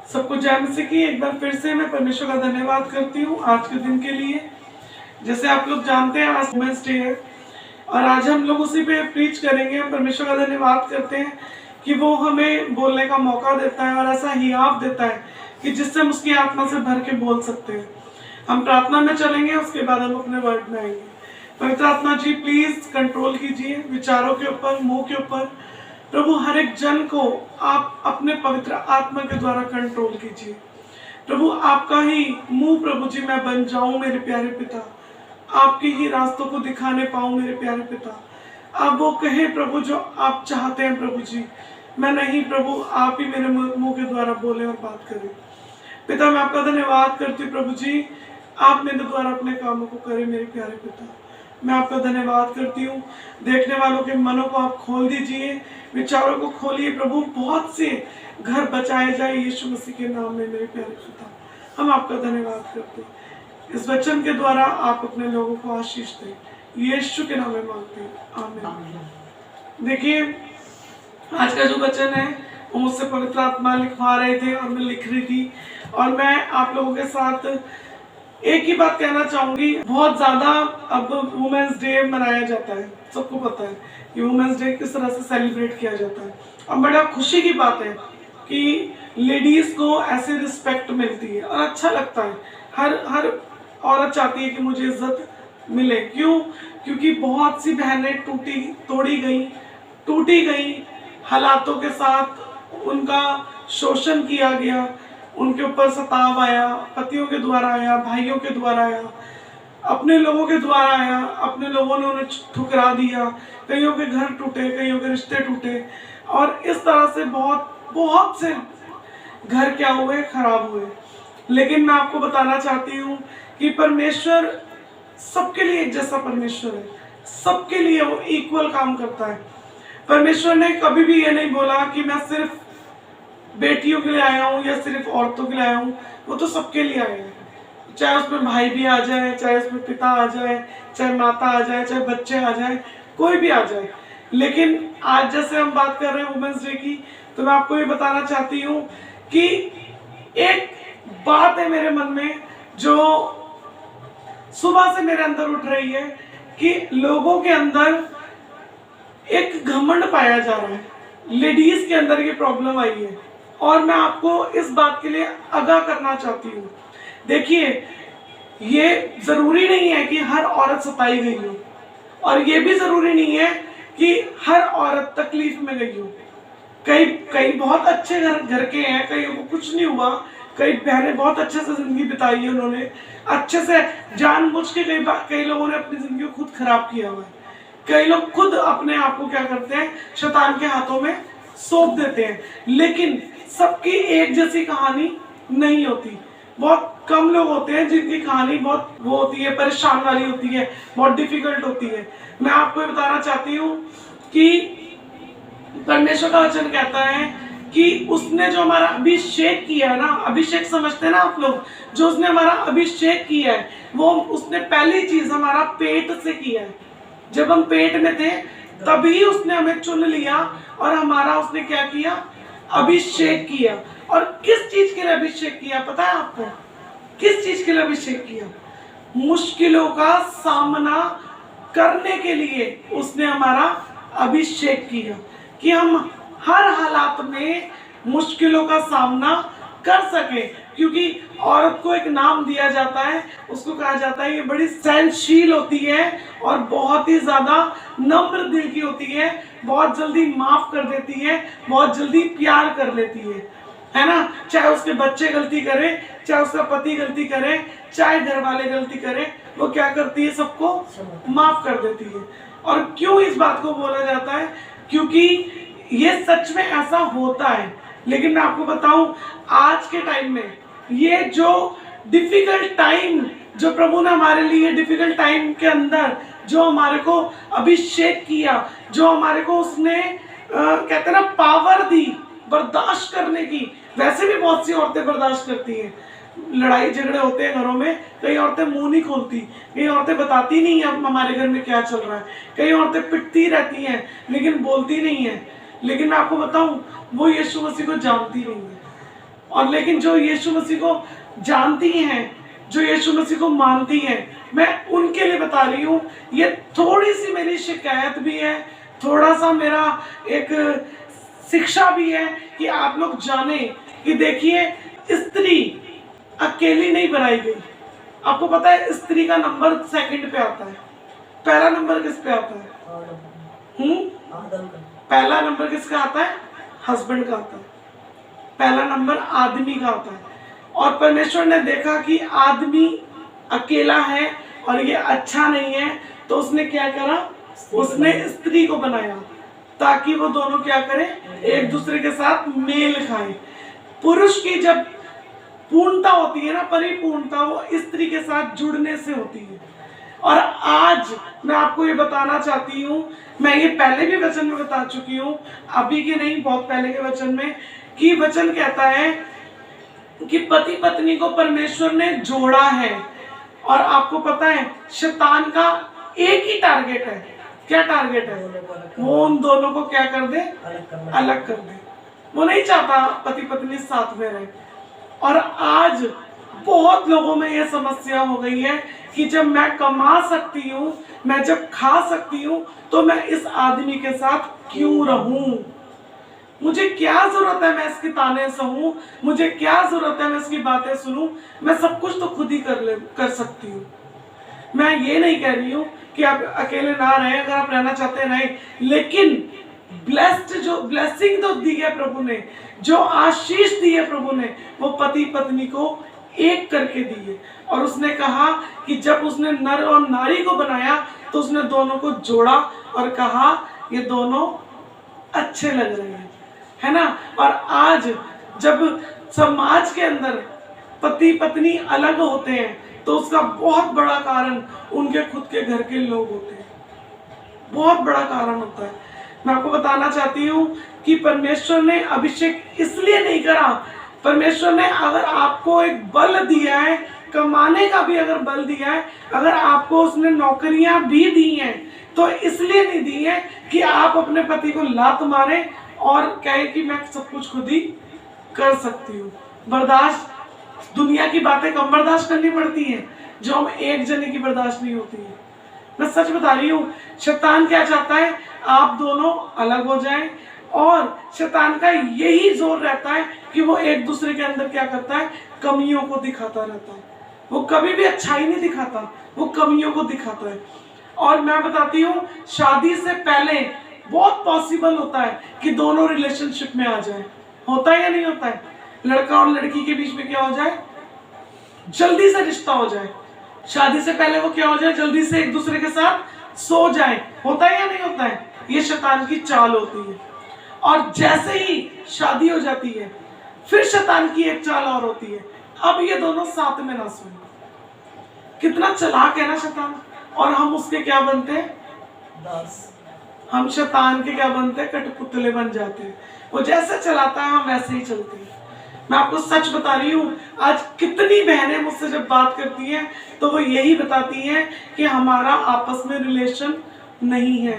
सबको जय मसीह की। एक बार फिर से मैं परमेश्वर का धन्यवाद करती हूँ आज के दिन के लिए। जैसे आप लोग जानते हैं आज वुमेन्स डे है और आज हम लोग उसी पे प्रीच करेंगे। हम परमेश्वर का धन्यवाद करते हैं कि वो हमें बोलने का मौका देता है और ऐसा हियाव देता है कि जिससे हम उसकी आत्मा से भर के बोल सकते हैं। हम प्रार्थना में चलेंगे, उसके बाद हम अपने वर्ड में आएंगे। पवित्र आत्मा जी प्लीज कंट्रोल कीजिए विचारों के ऊपर, मुंह के ऊपर। प्रभु हर एक जन को आप अपने पवित्र आत्मा के द्वारा कंट्रोल कीजिए। प्रभु आपका ही मुंह प्रभु जी मैं बन जाऊं मेरे प्यारे पिता, आपके ही रास्तों को दिखाने पाऊं मेरे प्यारे पिता। आप वो कहे प्रभु जो आप चाहते हैं प्रभु जी, मैं नहीं प्रभु, आप ही मेरे मुंह के द्वारा बोले और बात करें। पिता मैं आपका धन्यवाद करती हूँ प्रभु जी, आप मेरे द्वारा अपने कामों को करें मेरे प्यारे पिता। मैं आपका धन्यवाद करती हूँ। देखने वालों के मनों को आप खोल दीजिए, विचारों को खोलिए प्रभु। बहुत से घर बचाए जाए यीशु मसीह के नाम में मेरे प्यारे पिता। हम आपका धन्यवाद करते हैं। इस वचन के द्वारा आप अपने लोगों को आशीष दें, यीशु के नाम में मांगते हैं, आमीन। देखिए आज का जो वचन है वो मुझसे पवित्र आत्मा लिखवा रहे थे और मैं लिख रही थी, और मैं आप लोगों के साथ एक ही बात कहना चाहूंगी। बहुत ज्यादा अब वुमेन्स डे मनाया जाता है, सबको पता है कि वुमेन्स डे किस तरह से सेलिब्रेट किया जाता है। और बड़ा खुशी की बात है कि लेडीज को ऐसे रिस्पेक्ट मिलती है और अच्छा लगता है। हर औरत चाहती है कि मुझे इज्जत मिले। क्यों? क्योंकि बहुत सी बहनें टूटी गई हालातों के साथ। उनका शोषण किया गया, उनके ऊपर सताव आया, पतियों के द्वारा आया, भाइयों के द्वारा आया, अपने लोगों के द्वारा आया। अपने लोगों ने उन्हें ठुकरा दिया, कईयों के घर टूटे, कईयों के रिश्ते टूटे, और इस तरह से बहुत से घर क्या हुए, खराब हुए। लेकिन मैं आपको बताना चाहती हूँ कि परमेश्वर सबके लिए एक जैसा परमेश्वर है, सबके लिए वो इक्वल काम करता है। परमेश्वर ने कभी भी ये नहीं बोला कि मैं सिर्फ बेटियों के लिए आया हूँ या सिर्फ औरतों के लिए आया हूँ। वो तो सबके लिए आया है, चाहे उसमें भाई भी आ जाए, चाहे उसमें पिता आ जाए, चाहे माता आ जाए, चाहे बच्चे आ जाए, कोई भी आ जाए। लेकिन आज जैसे हम बात कर रहे हैं वुमेन्स डे की, तो मैं आपको ये बताना चाहती हूँ कि एक बात है मेरे मन में जो सुबह से मेरे अंदर उठ रही है कि लोगों के अंदर एक घमंड पाया जा रहा है। लेडीज के अंदर ये प्रॉब्लम आई है और मैं आपको इस बात के लिए आगाह करना चाहती हूँ। देखिए, ये जरूरी नहीं है कि हर औरत सताई गई हो, और ये भी जरूरी नहीं है कि हर औरत तकलीफ में गई हो। कई बहुत अच्छे घर के हैं, कई को कुछ नहीं हुआ, कई बहनें बहुत अच्छे से जिंदगी बिताई है, उन्होंने अच्छे से जानबूझ के कई लोगों ने अपनी जिंदगी को खुद खराब किया हुआ है। कई लोग खुद अपने आप को क्या करते हैं, शैतान के हाथों में सौंप देते हैं। लेकिन सबकी एक जैसी कहानी नहीं होती। बहुत कम लोग होते हैं जिनकी कहानी बहुत वो होती है, परेशान वाली होती है, बहुत डिफिकल्ट होती है। मैं आपको ये बताना चाहती हूँ कि परमेश्वर का वचन कहता है कि उसने जो हमारा अभिषेक किया है ना, अभिषेक समझते हैं ना आप लोग, जो उसने हमारा अभिषेक किया है वो उसने पहली चीज हमारा पेट से किया है। जब हम पेट में थे तभी उसने हमें चुन लिया और हमारा उसने क्या किया, अभिषेक किया। और किस चीज के लिए अभिषेक किया पता है आपको? किस चीज के लिए अभिषेक किया? मुश्किलों का सामना करने के लिए उसने हमारा अभिषेक किया, कि हम हर हालात में मुश्किलों का सामना कर सके। क्योंकि औरत को एक नाम दिया जाता है, उसको कहा जाता है ये बड़ी सहनशील होती है और बहुत ही ज्यादा नम्र दिल की होती है, बहुत जल्दी माफ कर देती है, बहुत जल्दी प्यार कर लेती है ना। चाहे उसके बच्चे गलती करें, चाहे उसका पति गलती करे, चाहे घर वाले गलती करें, वो क्या करती है, सबको माफ कर देती है। और क्यों इस बात को बोला जाता है? क्योंकि ये सच में ऐसा होता है। लेकिन मैं आपको बताऊं, आज के टाइम में ये जो डिफिकल्ट टाइम जो प्रभु ने हमारे लिए, डिफिकल्ट टाइम के अंदर जो हमारे को अभिषेक किया, जो हमारे को उसने कहते ना पावर दी बर्दाश्त करने की। वैसे भी बहुत सी औरतें बर्दाश्त करती हैं, लड़ाई झगड़े होते हैं घरों में, कई औरतें मुंह नहीं खोलती, कई औरतें बताती नहीं है हमारे घर में क्या चल रहा है, कई औरतें पिटती रहती हैं लेकिन बोलती नहीं है। लेकिन मैं आपको बताऊं, वो यीशु मसीह को जानती नहीं है और लेकिन जो यीशु मसीह को जानती हैं, जो यीशु मसीह को मानती हैं, मैं उनके लिए बता रही हूँ। ये थोड़ी सी मेरी शिकायत भी है, थोड़ा सा मेरा एक शिक्षा भी है कि आप लोग जाने कि देखिए, स्त्री अकेली नहीं बनाई गई। आपको पता है स्त्री का नंबर सेकंड पे आता है, पहला नंबर किस पे आता है? पहला नंबर किसका आता है? हस्बैंड का आता है। पहला नंबर आदमी का आता है। और परमेश्वर ने देखा कि आदमी अकेला है और ये अच्छा नहीं है, तो उसने क्या करा? उसने स्त्री को बनाया ताकि वो दोनों क्या करें? एक दूसरे के साथ मेल खाएं। पुरुष की जब पूर्णता होती है ना, परिपूर्णता, वो स्त्री के साथ जुड़ने से होती है। और आज मैं आपको ये बताना चाहती हूँ, मैं ये पहले भी वचन में बता चुकी हूँ, अभी के नहीं, बहुत पहले के वचन में, कि वचन कहता है कि पति पत्नी को परमेश्वर ने जोड़ा है। और आपको पता है शैतान का एक ही टारगेट है। क्या टारगेट है? वो उन दोनों को क्या कर दे? अलग कर दे। वो नहीं चाहता पति पत्नी साथ में रहे। और आज बहुत लोगों में ये समस्या हो गई है कि जब मैं कमा सकती हूँ, मैं जब खा सकती हूँ, तो मैं इस आदमी के साथ क्यों रहूं? मुझे क्या जरूरत है मैं इसकी ताने सहूं? मुझे क्या जरूरत है मैं इसकी बातें सुनूं? मैं सब कुछ तो खुद ही कर सकती हूँ। मैं ये नहीं कह रही हूँ कि आप अकेले ना रहें, अगर आप रहना चाहते हैं रहें, लेकिन ब्लेस्ड, जो ब्लेसिंग तो दी है प्रभु ने, जो आशीष दी है प्रभु ने, वो पति पत्नी को एक करके दी है। और उसने कहा कि जब उसने नर और नारी को बनाया तो उसने दोनों को जोड़ा और कहा ये दोनों अच्छे लग रहे हैं, है ना। और आज जब समाज के अंदर पति पत्नी अलग होते हैं तो उसका बहुत बड़ा कारण उनके खुद के घर के लोग होते हैं, बहुत बड़ा कारण होता है। मैं आपको बताना चाहती हूँ कि परमेश्वर ने अभिषेक इसलिए नहीं करा। परमेश्वर ने अगर आपको एक बल दिया है, कमाने का भी अगर बल दिया है, अगर आपको उसने नौकरियां भी दी हैं, तो इसलिए नहीं दी है कि आप अपने पति को लात मारें और कहें कि मैं सब कुछ खुद ही कर सकती हूँ। बर्दाश्त, दुनिया की बातें कम बर्दाश्त करनी पड़ती हैं जो हम एक जने की बर्दाश्त नहीं होती है। मैं सच बता रही हूँ, शैतान क्या चाहता है? आप दोनों अलग हो जाएं। और शैतान का यही जोर रहता है कि वो एक दूसरे के अंदर क्या करता है? कमियों को दिखाता रहता है। वो कभी भी अच्छाई नहीं दिखाता, वो कमियों को दिखाता है। और मैं बताती हूँ, शादी से पहले बहुत पॉसिबल होता है कि दोनों रिलेशनशिप में आ जाए। होता है या नहीं होता है? लड़का और लड़की के बीच में क्या हो जाए? जल्दी से रिश्ता हो जाए। शादी से पहले वो क्या हो जाए? जल्दी से एक दूसरे के साथ सो जाए। होता है या नहीं होता है? ये शैतान की चाल होती है। और जैसे ही शादी हो जाती है, फिर शैतान की एक चाल और होती है, अब ये दोनों साथ में ना सोए। कितना चालाक है ना शैतान। और हम उसके क्या बनते हैं? दास। हम शैतान के क्या बनते हैं? कठपुतले बन जाते हैं। वो जैसे चलाता है हम वैसे ही चलते हैं। मैं आपको सच बता रही हूँ, आज कितनी बहनें मुझसे जब बात करती हैं तो वो यही बताती हैं कि हमारा आपस में रिलेशन नहीं है।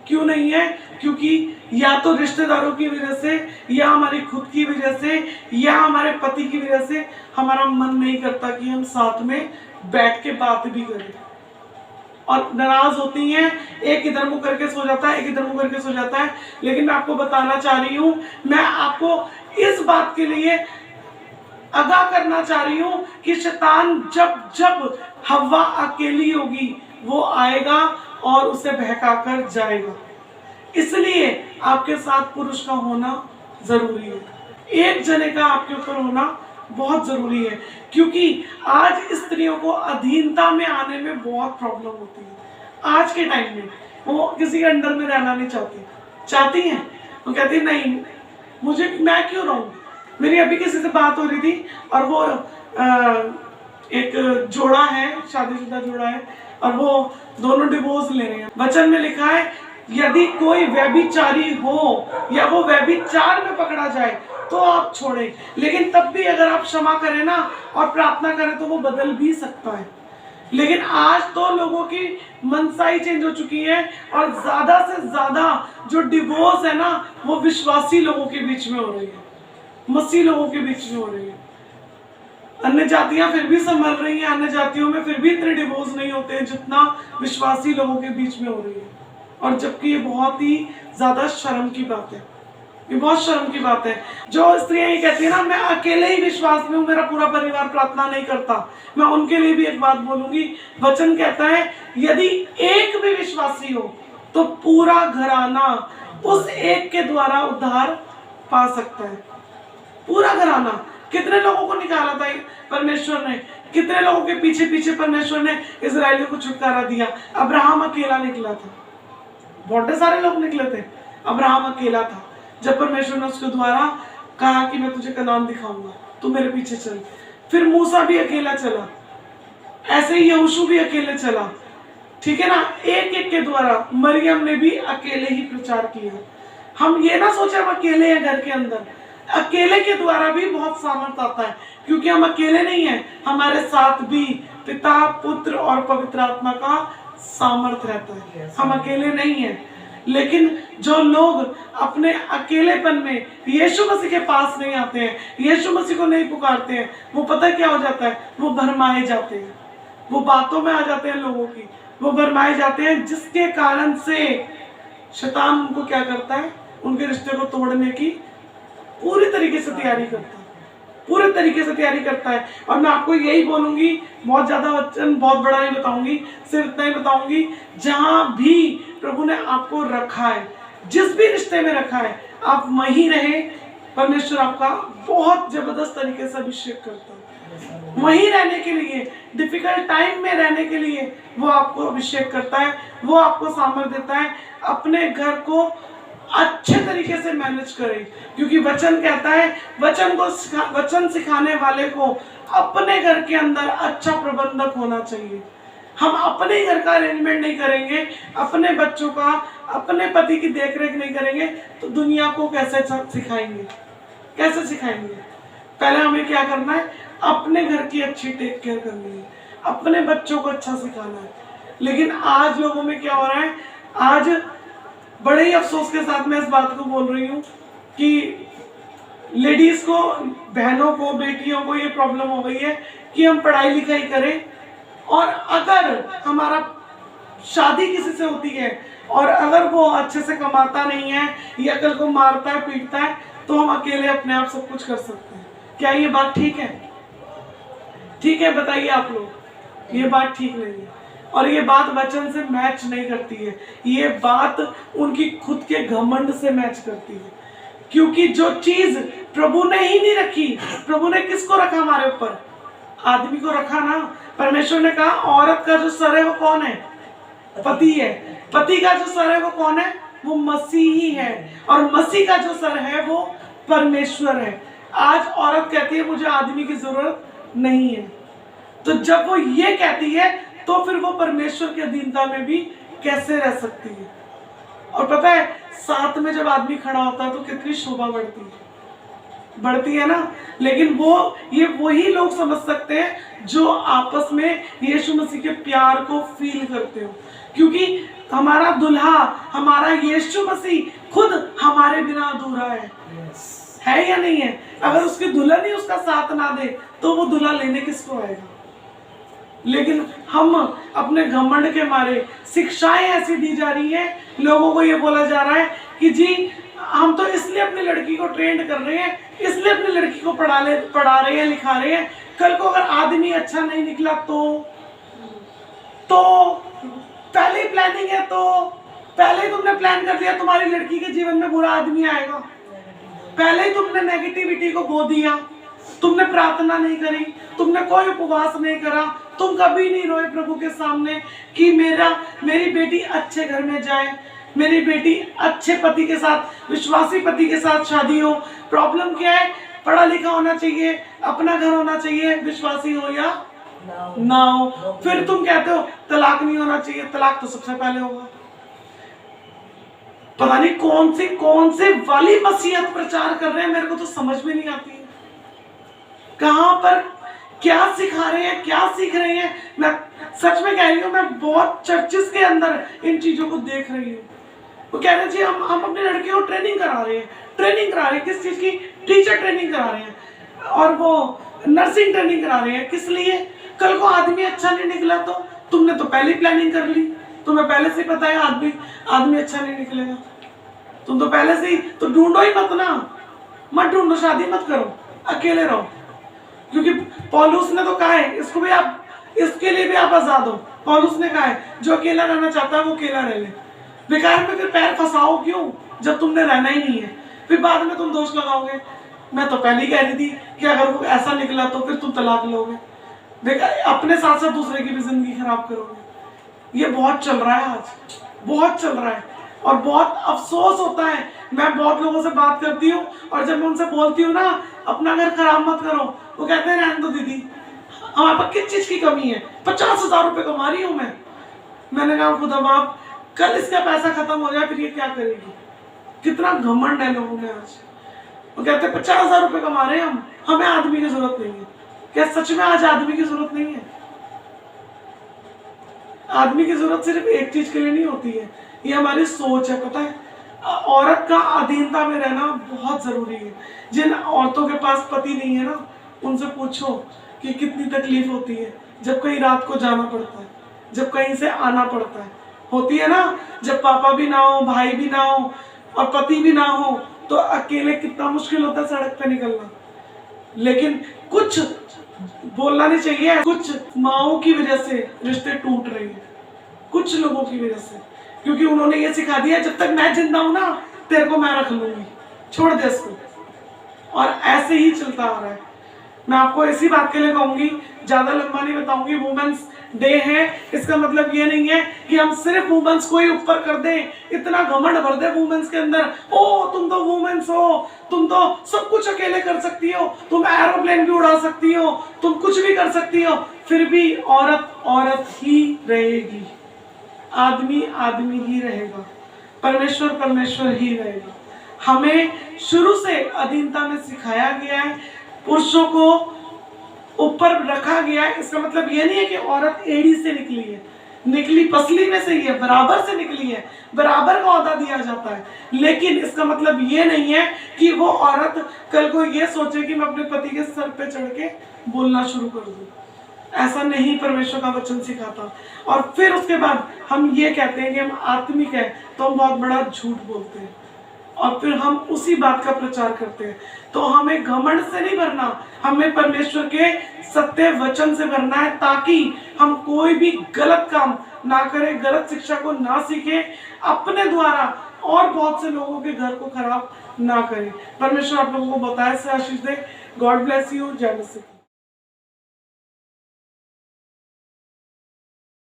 क्यों नहीं है? क्योंकि या तो रिश्तेदारों की वजह से, या हमारी खुद की वजह से, या हमारे पति की वजह से हमारा मन नहीं करता कि हम साथ में बैठ के बात भी करें। और नाराज होती हैं, एक इधर मुंह करके सो जाता है, एक इधर मुंह करके सो जाता है। लेकिन मैं आपको बताना चाह रही हूँ, मैं आपको इस बात के लिए आगाह करना चाह रही हूँ कि शैतान जब जब हव्वा अकेली होगी वो आएगा और उसे बहकाकर जाएगा। इसलिए आपके साथ पुरुष का होना जरूरी है, एक जने का आपके ऊपर होना बहुत जरूरी है। क्योंकि आज स्त्रियों को अधीनता में आने में बहुत प्रॉब्लम होती है। आज के टाइम में वो किसी के अंडर में रहना नहीं चाहती हैं। वो कहती है नहीं, मैं क्यों रहूं। मेरी अभी किसी से बात हो रही थी और वो एक जोड़ा है, शादीशुदा जोड़ा है, और वो दोनों डिवोर्स ले रहे हैं। वचन में लिखा है यदि कोई व्यभिचारी हो या वो व्यभिचार में पकड़ा जाए तो आप छोड़ें, लेकिन तब भी अगर आप क्षमा करें ना और प्रार्थना करें तो वो बदल भी सकता है। लेकिन आज तो लोगों की मनसाई चेंज हो चुकी है और ज्यादा से ज्यादा जो डिवोर्स है ना वो विश्वासी लोगों के बीच में हो रही है। मसीह लोगों के बीच में हो रही है। अन्य जातियां फिर भी संभल रही हैं, अन्य जातियों में फिर भी इतने डिवोर्स नहीं होते हैं जितना विश्वासी लोगों के बीच में हो रही है। और जबकि ये बहुत ही ज्यादा शर्म की बात है, ये बहुत शर्म की बात है। जो स्त्रियां ये कहती है ना, मैं अकेले ही विश्वास में हूँ, मेरा पूरा परिवार प्रार्थना नहीं करता, मैं उनके लिए भी एक बात बोलूंगी। वचन कहता है यदि एक भी विश्वासी हो तो पूरा घराना उस एक के द्वारा उद्धार पा सकता है। पूरा घराना। कितने लोगों को निकाला था परमेश्वर ने, कितने लोगों के पीछे पीछे परमेश्वर ने इजरायलियों को छुटकारा दिया। अब्राहम अकेला निकला था, बहुत सारे लोग निकले थे, अब्राहम अकेला था। जब परमेश्वर ने उसके द्वारा कहा कि मैं तुझे कनान दिखाऊंगा, तू मेरे पीछे चल। फिर मूसा भी अकेला चला, ऐसे ही यहोशू भी अकेले चला, ठीक है ना। एक एक के द्वारा मरियम ने भी अकेले ही प्रचार किया। हम ये ना सोचे हम अकेले हैं घर के अंदर, अकेले के द्वारा भी बहुत सामर्थ आता है, क्योंकि हम अकेले नहीं हैं, हमारे साथ भी पिता, पुत्र और पवित्र आत्मा का सामर्थ रहता है। हम अकेले नहीं हैं। लेकिन जो लोग अपने अकेलेपन में यीशु मसीह के पास नहीं आते हैं, यीशु मसीह को नहीं पुकारते हैं, वो पता क्या हो जाता है, वो भरमाए जाते हैं, वो बातों में आ जाते हैं लोगों की, वो भरमाए जाते हैं, जिसके कारण से शैतान उनको क्या करता है, उनके रिश्ते को तोड़ने की पूरी तरीके से तैयारी करता है, पूरे तरीके से तैयारी करता है। और मैं आपको यही बोलूंगी, बहुत ज्यादा वचन बहुत बड़ा नहीं बताऊंगी, सिर्फ इतना ही बताऊंगी, जहां भी प्रभु ने आपको रखा है, जिस भी रिश्ते में रखा है, आप वहीं रहे। परमेश्वर आपका बहुत जबरदस्त तरीके से अभिषेक करता है। वहीं रहने के लिए, डिफिकल्ट टाइम में रहने के लिए वो आपको अभिषेक करता है, वो आपको सामर्थ्य देता है। अपने घर को अच्छे तरीके से मैनेज करें, क्योंकि वचन कहता है, वचन सिखाने वाले को अपने घर के अंदर अच्छा प्रबंधक होना चाहिए। हम अपने घर का अरेंजमेंट नहीं करेंगे, अपने बच्चों का, अपने पति की देखरेख नहीं करेंगे, तो दुनिया को कैसे सिखाएंगे, कैसे सिखाएंगे। पहले हमें क्या करना है, अपने घर की अच्छी टेक केयर करनी है, अपने बच्चों को अच्छा सिखाना है। लेकिन आज लोगों में क्या हो रहा है, आज बड़े ही अफसोस के साथ मैं इस बात को बोल रही हूँ कि लेडीज को, बहनों को, बेटियों को ये प्रॉब्लम हो गई है कि हम पढ़ाई लिखाई करें, और अगर हमारा शादी किसी से होती है और अगर वो अच्छे से कमाता नहीं है या कल को मारता है, पीटता है, तो हम अकेले अपने आप सब कुछ कर सकते हैं। क्या ये बात ठीक है? ठीक है, बताइए आप लोग। ये बात ठीक नहीं है, और ये बात वचन से मैच नहीं करती है, ये बात उनकी खुद के घमंड से मैच करती है। क्योंकि जो चीज प्रभु ने ही नहीं रखी, प्रभु ने किसको रखा हमारे ऊपर? आदमी को रखा ना। परमेश्वर ने कहा औरत का जो सर है वो कौन है? पति है। पति का जो सर है वो कौन है? वो मसीह ही है, और मसीह का जो सर है वो परमेश्वर है। आज औरत कहती है मुझे आदमी की जरूरत नहीं है, तो जब वो ये कहती है तो फिर वो परमेश्वर की अधीनता में भी कैसे रह सकती है? और पता है, साथ में जब आदमी खड़ा होता है तो कितनी शोभा बढ़ती है ना। लेकिन ये वही लोग समझ सकते हैं जो आपस में यीशु मसीह के प्यार को फील करते हो, क्योंकि हमारा दुल्हा, हमारा यीशु मसीह खुद हमारे बिना अधूरा है या नहीं है? अगर उसकी दुल्हन ही उसका साथ ना दे तो वो दुल्हा लेने किसको आएगा? लेकिन हम अपने घमंड के मारे, शिक्षाएं ऐसी दी जा रही है, लोगों को ये बोला जा रहा है कि जी हम तो इसलिए अपनी लड़की को ट्रेंड कर रहे हैं, इसलिए अपनी लड़की को पढ़ा रहे हैं, लिखा रहे हैं, कल को अगर आदमी अच्छा नहीं निकला तो पहले ही प्लानिंग है, तो पहले ही तुमने प्लान कर दिया तुम्हारी लड़की के जीवन में बुरा आदमी आएगा, पहले ही तुमने नेगेटिविटी को बो दिया, तुमने प्रार्थना नहीं करी, तुमने कोई उपवास नहीं करा, तुम कभी नहीं रोए प्रभु के सामने कि मेरी बेटी अच्छे घर में जाए, मेरी बेटी अच्छे पति के साथ, विश्वासी पति के साथ शादी हो। प्रॉब्लम क्या है? पढ़ा लिखा होना चाहिए, अपना घर होना चाहिए, विश्वासी हो या ना हो। फिर तुम कहते हो तलाक नहीं होना चाहिए, तलाक तो सबसे पहले होगा। पता नहीं कौन से वाली मसीहत प्रचार कर रहे हैं, मेरे को तो समझ में नहीं आती है। कहां पर क्या सिखा रहे हैं, क्या सीख रहे हैं? मैं सच में कह रही हूँ, मैं बहुत चर्चेस के अंदर इन चीजों को देख रही हूँ। वो कह रहे हैं जी हम अपने लड़कियों को ट्रेनिंग करा रहे हैं। ट्रेनिंग करा रहे हैं किस चीज़ की? टीचर ट्रेनिंग करा रहे हैं और वो नर्सिंग ट्रेनिंग करा रहे हैं। किस लिए? कल को आदमी अच्छा नहीं निकला तो तुमने तो पहले प्लानिंग कर ली, तुम्हें पहले से पता है आदमी अच्छा नहीं निकलेगा, तुम तो पहले से ही तो ढूंढो ही मत ना, मत ढूंढो, शादी मत करो, अकेले रहो। क्योंकि पौलुस ने तो कहा है इसको भी आप, इसके लिए भी आप आजाद हो। पौलुस ने कहा है जो अकेला रहना चाहता है वो अकेला रह ले। बेकार में फिर पैर फंसाओ क्यों जब तुमने रहना ही नहीं है? फिर बाद में तुम दोष लगाओगे। मैं तो पहले ही कह रही थी कि अगर वो ऐसा निकला तो फिर तुम तलाक लोगे। देखा, अपने साथ साथ दूसरे की भी जिंदगी खराब करोगे। ये बहुत चल रहा है आज, बहुत चल रहा है और बहुत अफसोस होता है। मैं बहुत लोगों से बात करती हूँ और जब मैं उनसे बोलती हूँ ना अपना घर खराब मत करो, वो कहते हैं रहने दो दीदी, हमारे पास किस चीज की कमी है, 50,000 रुपए कमा रही हूँ मैं। मैंने कहा खुदा बाप, कल इसका पैसा खत्म हो जाए फिर ये क्या करेगी? कितना घमंड है लोगों में आज। वो कहते हैं 50,000 रुपए कमा रहे हैं हम, हमें आदमी की जरूरत नहीं है। क्या सच में आज आदमी की जरूरत नहीं है? आदमी की जरूरत सिर्फ एक चीज के लिए नहीं होती है, ये हमारी सोच है। पता है, औरत का अधीनता में रहना बहुत जरूरी है। जिन औरतों के पास पति नहीं है ना, उनसे पूछो कि कितनी तकलीफ होती है जब कहीं रात को जाना पड़ता है, जब कहीं से आना पड़ता है। होती है ना, जब पापा भी ना हो, भाई भी ना हो और पति भी ना हो तो अकेले कितना मुश्किल होता है सड़क पे निकलना। लेकिन कुछ बोलना नहीं चाहिए, कुछ माओ की वजह से रिश्ते टूट रहे हैं, कुछ लोगों की वजह से, क्योंकि उन्होंने ये सिखा दिया जब तक मैं जिंदा हूं ना तेरे को मैं रख लूंगी, छोड़ दे इसको। और ऐसे ही चलता आ रहा है। मैं आपको इसी बात के लिए कहूंगी, ज्यादा लंबा नहीं बताऊंगी। वुमेन्स डे है, इसका मतलब ये नहीं है कि हम सिर्फ वुमेन्स को ही ऊपर कर दें, इतना घमंड भर दे वुमेन्स के अंदर, ओ तुम तो वुमेन्स हो, तुम तो सब कुछ अकेले कर सकती हो, तुम एरोप्लेन भी उड़ा सकती हो, तुम कुछ भी कर सकती हो, फिर भी औरत औरत ही रहेगी, आदमी आदमी ही रहेगा, परमेश्वर परमेश्वर ही रहेगा। हमें शुरू से अधीनता में सिखाया गया है, पुरुषों को ऊपर रखा गया है। इसका मतलब ये नहीं है कि औरत एड़ी से निकली है, निकली पसली में से ही है, बराबर से निकली है, बराबर का औहदा दिया जाता है। लेकिन इसका मतलब ये नहीं है कि वो औरत कल को ये सोचे कि मैं अपने पति के सर पे चढ़ के बोलना शुरू कर दूं। ऐसा नहीं परमेश्वर का वचन सिखाता। और फिर उसके बाद हम ये कहते हैं कि हम आत्मिक है, तो हम बहुत बड़ा झूठ बोलते हैं और फिर हम उसी बात का प्रचार करते हैं। तो हमें घमंड से नहीं भरना, हमें परमेश्वर के सत्य वचन से भरना है, ताकि हम कोई भी गलत काम ना करें, गलत शिक्षा को ना सीखें, अपने द्वारा और बहुत से लोगों के घर को खराब ना करें। परमेश्वर आप लोगों को बताए से आशीष दे। God bless you. जय मसीह।